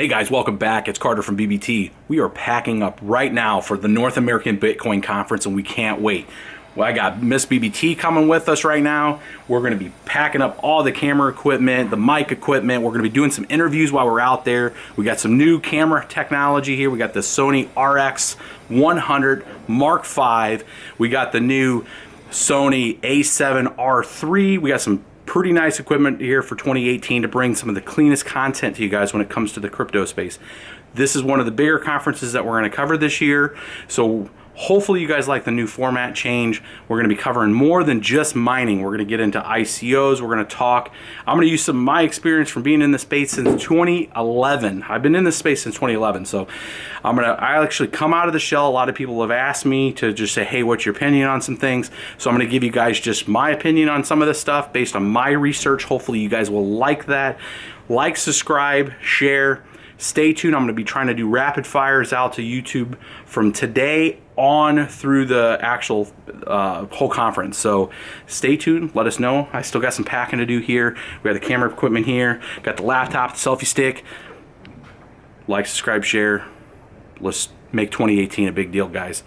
Hey guys, welcome back. It's Carter from BBT. We are packing up right now for the North American Bitcoin Conference and we can't wait. Well, I got Miss BBT coming with us right now. We're going to be packing up all the camera equipment, the mic equipment. We're going to be doing some interviews while we're out there. We got some new camera technology here. We got the Sony RX100 Mark V. We got the new Sony A7R3. We got some pretty nice equipment here for 2018 to bring some of the cleanest content to you guys when it comes to the crypto space. This is one of the bigger conferences that we're going to cover this year, so hopefully you guys like the new format change. We're going to be covering more than just mining. We're going to get into ICOs. We're going to talk. I'm going to use some of my experience from being in the space since 2011. I've been in this space since 2011, so I actually come out of the shell. A lot of people have asked me to just say, hey, what's your opinion on some things? So I'm going to give you guys just my opinion on some of this stuff based on my research. Hopefully you guys will like that. Like, subscribe, share. Stay tuned. I'm going to be trying to do rapid fires out to YouTube from today on through the actual whole conference. So stay tuned. Let us know. I still got some packing to do here. We got the camera equipment here. Got the laptop, the selfie stick. Like, subscribe, share. Let's make 2018 a big deal, guys.